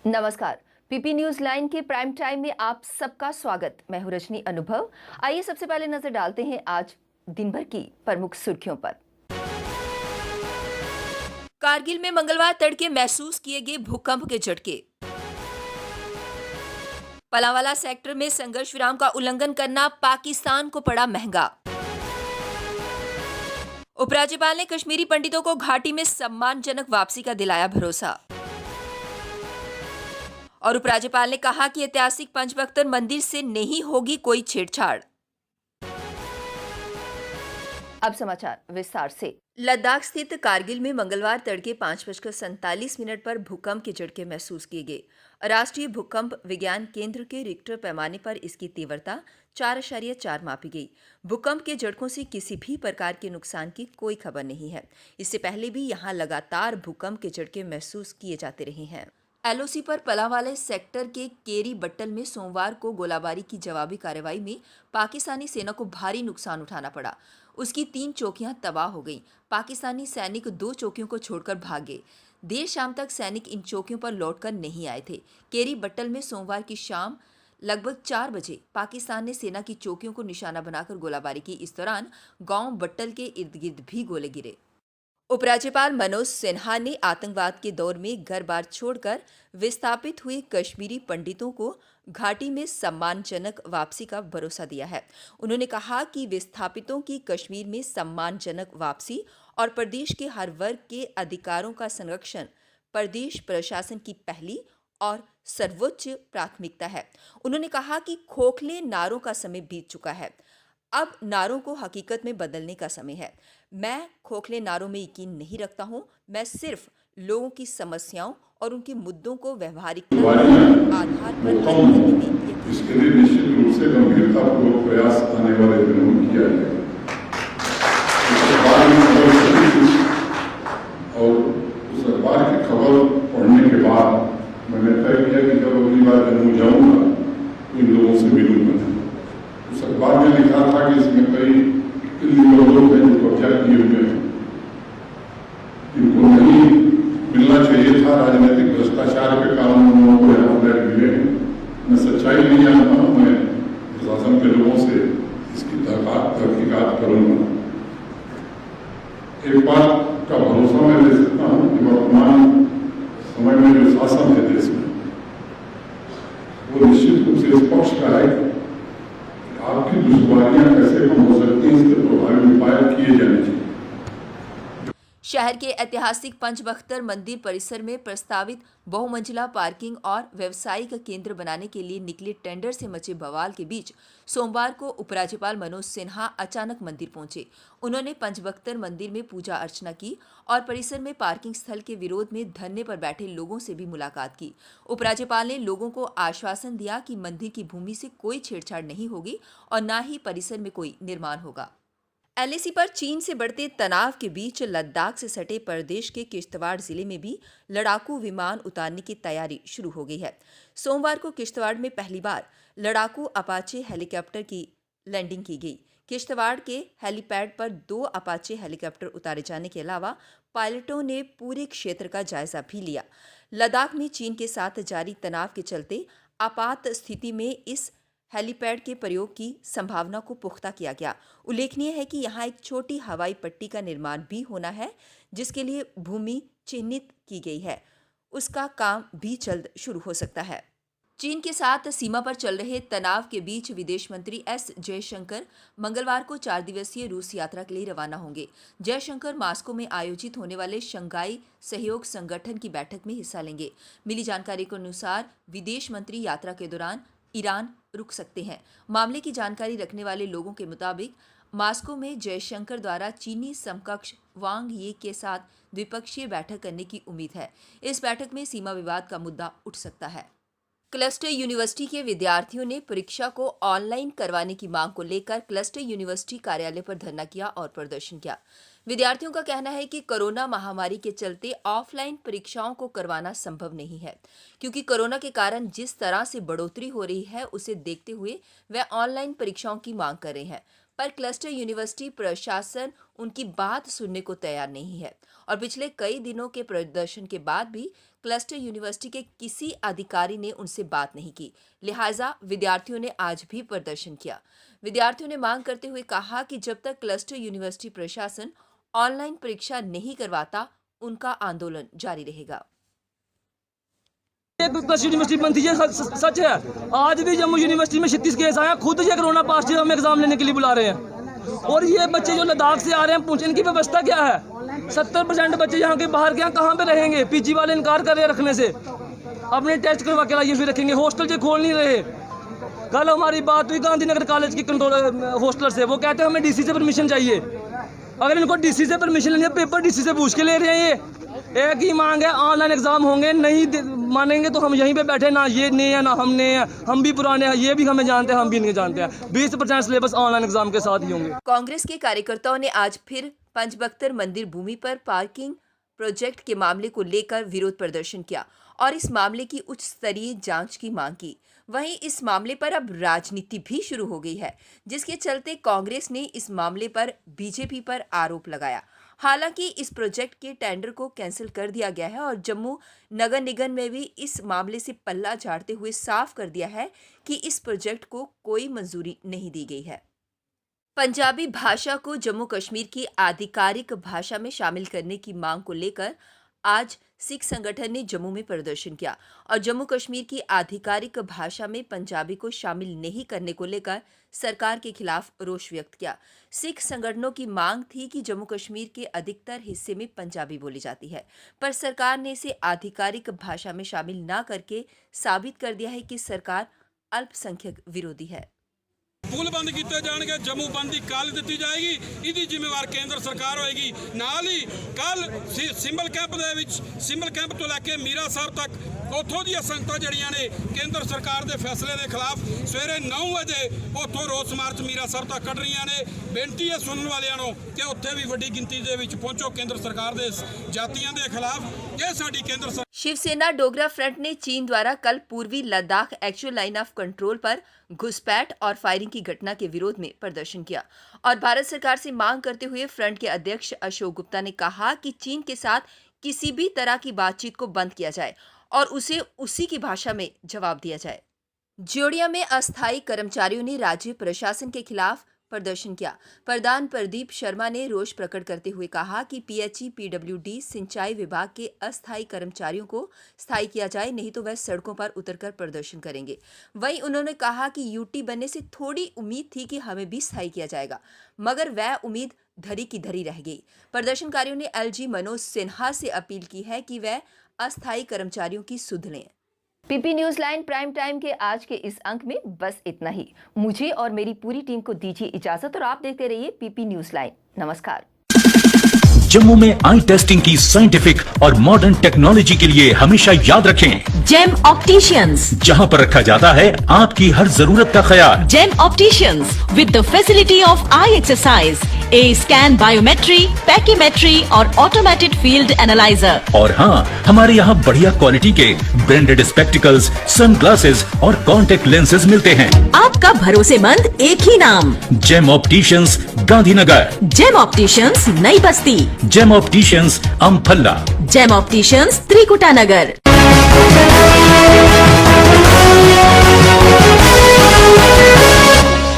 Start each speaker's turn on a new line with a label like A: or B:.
A: नमस्कार। PP news line के prime time में आप सबका स्वागत। मैं हूं रजनी अनुभव। आइए सबसे पहले नजर डालते हैं आज दिन भर की प्रमुख सुर्खियों पर।
B: कारगिल में मंगलवार तड़के महसूस किए गए भूकंप के झटके। पलावाला सेक्टर में संघर्ष विराम का उल्लंघन करना पाकिस्तान को पड़ा महंगा। उपराज्यपाल ने कश्मीरी पंडितों को घाटी में सम्मानजनक वापसी का दिलाया भरोसा। और उपराज्यपाल ने कहा कि ऐतिहासिक पंचबख्तर मंदिर से नहीं होगी कोई छेड़छाड़।
A: अब समाचार विस्तार से।
B: लद्दाख स्थित कारगिल में मंगलवार तड़के 5:47 पर भूकंप के झटके महसूस किए गए। राष्ट्रीय भूकंप विज्ञान केंद्र के रिक्टर पैमाने पर इसकी तीव्रता 4.4 मापी गई। भूकंप के झटकों से किसी भी प्रकार के नुकसान की कोई खबर नहीं है। इससे पहले भी यहां लगातार भूकंप के झटके महसूस किए जाते रहे हैं। एलओसी पर पलावाले सेक्टर के केरी बट्टल में सोमवार को गोलाबारी की जवाबी कार्रवाई में पाकिस्तानी सेना को भारी नुकसान उठाना पड़ा। उसकी 3 चौकियां तबाह हो गईं। पाकिस्तानी सैनिक 2 चौकियों को छोड़कर भाग गए। देर शाम तक सैनिक इन चौकियों पर लौटकर नहीं आए थे। केरी बट्टल में सोमवार की शाम लगभग 4 बजे पाकिस्तान ने सेना की चौकियों को निशाना बनाकर गोलाबारी की। इस दौरान गांव बट्टल के इर्द गिर्द भी गोले गिरे। उपराज्यपाल मनोज सिन्हा ने आतंकवाद के दौर में घर बार छोड़कर विस्थापित हुए कश्मीरी पंडितों को घाटी में सम्मानजनक वापसी का भरोसा दिया है। उन्होंने कहा कि विस्थापितों की कश्मीर में सम्मानजनक वापसी और प्रदेश के हर वर्ग के अधिकारों का संरक्षण प्रदेश प्रशासन की पहली और सर्वोच्च प्राथमिकता है। उन्होंने कहा कि खोखले नारों का समय बीत चुका है, अब नारों को हकीकत में बदलने का समय है। मैं खोखले नारों में यकीन नहीं रखता हूं। मैं सिर्फ लोगों की समस्याओं और उनके मुद्दों को व्यवहारिकता के आधार पर हल करने में यकीन।
C: इसके लिए निश्चित रूप से गंभीरतापूर्वक प्रयास आने वाले दिनों में किया जाएगा। और उस अखबार की खबर पढ़ने के बाद मैंने तय किया कि जब अगली बार जम्मू जाऊंगा तो इन लोगों से मिलूंगा। उस अखबार में लिखा था कि इसमें कई लोग हैं जो कब्जा किए हुए हैं, इनको नहीं मिलना चाहिए था। राजनीतिक भ्रष्टाचार के कारण उन लोगों को यहाँ फ्लैट मिले हैं। मैं सच्चाई नहीं जानता हूँ। मैं प्रशासन के लोगों से इसकी तहकीकात करूंगा। एक बात का भरोसा मैं दे सकता हूँ कि वर्तमान समय में जो शासन है देश में, वो निश्चित रूप से इस पक्ष का है कि आपकी दुश्वारियां कैसे कम हो सकती हैं, इसके प्रभावी उपाय किए जाने चाहिए।
B: शहर के ऐतिहासिक पंचबख्तर मंदिर परिसर में प्रस्तावित बहुमंजिला पार्किंग और व्यावसायिक केंद्र बनाने के लिए निकले टेंडर से मचे बवाल के बीच सोमवार को उपराज्यपाल मनोज सिन्हा अचानक मंदिर पहुंचे। उन्होंने पंचबख्तर मंदिर में पूजा अर्चना की और परिसर में पार्किंग स्थल के विरोध में धरने पर बैठे लोगों से भी मुलाकात की। उपराज्यपाल ने लोगों को आश्वासन दिया कि मंदिर की भूमि से कोई छेड़छाड़ नहीं होगी और न ही परिसर में कोई निर्माण होगा। एलएसी पर चीन से बढ़ते तनाव के बीच लद्दाख से सटे प्रदेश के किश्तवाड़ जिले में भी लड़ाकू विमान उतारने की तैयारी शुरू हो गई है। सोमवार को किश्तवाड़ में पहली बार लड़ाकू अपाचे हेलीकॉप्टर की लैंडिंग की गई। किश्तवाड़ के हेलीपैड पर 2 अपाचे हेलीकॉप्टर उतारे जाने के अलावा पायलटों ने पूरे क्षेत्र का जायजा भी लिया। लद्दाख में चीन के साथ जारी तनाव के चलते आपात स्थिति में इस हेलीपैड के प्रयोग की संभावना को पुख्ता किया गया। उल्लेखनीय है कि यहां एक छोटी हवाई पट्टी का निर्माण भी होना है, जिसके लिए भूमि चिन्हित की गई है। उसका काम भी जल्द शुरू हो सकता है। चीन के साथ सीमा पर चल रहे तनाव के बीच विदेश मंत्री एस जयशंकर मंगलवार को 4 दिवसीय रूस यात्रा के लिए रवाना होंगे। जयशंकर मास्को में आयोजित होने वाले शंघाई सहयोग संगठन की बैठक में हिस्सा लेंगे। मिली जानकारी के अनुसार विदेश मंत्री यात्रा के दौरान ईरान रुक सकते हैं। मामले की जानकारी रखने वाले लोगों के मुताबिक मास्को में जयशंकर द्वारा चीनी समकक्ष वांग यी के साथ द्विपक्षीय बैठक करने की उम्मीद है। इस बैठक में सीमा विवाद का मुद्दा उठ सकता है। क्लस्टर यूनिवर्सिटी के विद्यार्थियों ने परीक्षा को ऑनलाइन करवाने की मांग को लेकर क्लस्टर यूनिवर्सिटी कार्यालय पर धरना किया और प्रदर्शन किया। विद्यार्थियों का कहना है कि कोरोना महामारी के चलते ऑफलाइन परीक्षाओं को करवाना संभव नहीं है, क्योंकि कोरोना के कारण जिस तरह से बढ़ोतरी हो रही है उसे देखते हुए वे ऑनलाइन परीक्षाओं की मांग कर रहे हैं। पर क्लस्टर यूनिवर्सिटी प्रशासन उनकी बात सुनने को तैयार नहीं है और पिछले कई दिनों के प्रदर्शन के बाद भी क्लस्टर यूनिवर्सिटी के किसी अधिकारी ने उनसे बात नहीं की, लिहाजा विद्यार्थियों ने आज भी प्रदर्शन किया। विद्यार्थियों ने मांग करते हुए कहा कि जब तक क्लस्टर यूनिवर्सिटी प्रशासन ऑनलाइन परीक्षा नहीं करवाता, उनका आंदोलन जारी रहेगा।
D: क्लस्टर यूनिवर्सिटी बनती है, सच है। आज भी जम्मू यूनिवर्सिटी में 36 केस आए हैं, खुद ये कोरोना पास से हमें एग्जाम लेने के लिए बुला रहे हैं। और ये बच्चे जो लद्दाख से आ रहे हैं, पूछने की व्यवस्था क्या है? 70% बच्चे यहाँ के बाहर के यहाँ कहाँ पे रहेंगे? पीजी वाले इनकार कर रहे हैं रखने से, अपने टेस्ट करवा के लाइए फिर रखेंगे। हॉस्टल से खोल नहीं रहे। कल हमारी बात हुई गांधीनगर कॉलेज की कंट्रोल हॉस्टलर से, वो कहते हैं हमें डीसी से परमिशन चाहिए। अगर इनको डीसी से परमिशन लेनी है, पेपर डीसी से पूछ के ले रहे हैं। ये एक ही मांग है, ऑनलाइन एग्जाम होंगे, नहीं मानेंगे तो हम यहीं पे बैठे, ना ये नहीं है ना हम नहीं है, हम भी पुराने हैं, ये भी हमें जानते हैं, हम भी नहीं जानते हैं। 20% सिलेबस ऑनलाइन एग्जाम के साथ ही होंगे।
B: कांग्रेस के कार्यकर्ताओं ने आज फिर पंचबख्तर मंदिर भूमि पर पार्किंग प्रोजेक्ट के मामले को लेकर विरोध प्रदर्शन किया और इस मामले की उच्च स्तरीय जांच की मांग की। वहीं इस मामले पर अब राजनीति भी शुरू हो गई है, जिसके चलते कांग्रेस ने इस मामले पर बीजेपी पर आरोप लगाया। हालांकि इस प्रोजेक्ट के टेंडर को कैंसिल कर दिया गया है और जम्मू नगर निगम में भी इस मामले से पल्ला झाड़ते हुए साफ कर दिया है कि इस प्रोजेक्ट को कोई मंजूरी नहीं दी गई है। पंजाबी भाषा को जम्मू कश्मीर की आधिकारिक भाषा में शामिल करने की मांग को लेकर आज सिख संगठन ने जम्मू में प्रदर्शन किया और जम्मू कश्मीर की आधिकारिक भाषा में पंजाबी को शामिल नहीं करने को लेकर सरकार के खिलाफ रोष व्यक्त किया। सिख संगठनों की मांग थी कि जम्मू कश्मीर के अधिकतर हिस्से में पंजाबी बोली जाती है, पर सरकार ने इसे आधिकारिक भाषा में शामिल न करके साबित कर दिया है कि सरकार अल्पसंख्यक विरोधी है।
E: पुल बंद किए जाएंगे, जम्मू बंद की काल दी जाएगी, इसकी जिम्मेवार केंद्र सरकार होएगी। नाल ही कल सिंबल कैंप तो लैके मीरा साहब तक उतों दी संगतां जड़ियां ने केंद्र सरकार के फैसले के खिलाफ सवेरे 9 बजे उतों रोस मार्च मीरा साहब तक कढ़ रही ने। बेनती है सुनने वालों कि उत्थे भी वड्डी गिनती दे विच पहुंचो केंद्र सरकार के जातियों के खिलाफ। ये साडी केंद्र सरकार।
B: शिवसेना डोगरा फ्रंट ने चीन द्वारा कल पूर्वी Ladakh actual line of control पर घुसपैठ और फायरिंग की घटना के विरोध में प्रदर्शन किया और भारत सरकार से मांग करते हुए फ्रंट के अध्यक्ष अशोक गुप्ता ने कहा कि चीन के साथ किसी भी तरह की बातचीत को बंद किया जाए और उसे उसी की भाषा में जवाब दिया जाए। जोड़िया में अस्थायी कर्मचारियों ने राज्य प्रशासन के खिलाफ प्रदर्शन किया। प्रधान प्रदीप शर्मा ने रोष प्रकट करते हुए कहा कि पीडब्ल्यूडी सिंचाई विभाग के अस्थायी कर्मचारियों को स्थायी किया जाए, नहीं तो वह सड़कों पर उतरकर प्रदर्शन करेंगे। वहीं उन्होंने कहा कि यूटी बनने से थोड़ी उम्मीद थी कि हमें भी स्थायी किया जाएगा, मगर वह उम्मीद धरी की धरी रह गई। प्रदर्शनकारियों ने एलजी मनोज सिन्हा से अपील की है कि वह अस्थायी कर्मचारियों की सुध लें।
A: PP news line prime time के आज के इस अंक में बस इतना ही। मुझे और मेरी पूरी टीम को दीजिए इजाजत और आप देखते रहिए पीपी न्यूज लाइन। नमस्कार।
F: जम्मू में आई टेस्टिंग की साइंटिफिक और मॉडर्न टेक्नोलॉजी के लिए हमेशा याद रखें
G: जेम ऑप्टिशियंस,
F: जहां पर रखा जाता है आपकी हर जरूरत का ख्याल।
G: Gem opticians with the facility of eye exercise, a scan, biometry, pachymetry और ऑटोमेटेड फील्ड एनालाइजर।
F: और हाँ, हमारे यहाँ बढ़िया क्वालिटी के ब्रांडेड स्पेक्टिकल्स, सनग्लासेस और कॉन्टेक्ट लेंसेज मिलते हैं।
G: आपका भरोसेमंद एक ही नाम,
F: Gem opticians, Gandhinagar.
G: Gem opticians, Nai Basti.
F: Gem opticians, Amphalla.
G: Gem opticians, Trikuta नगर।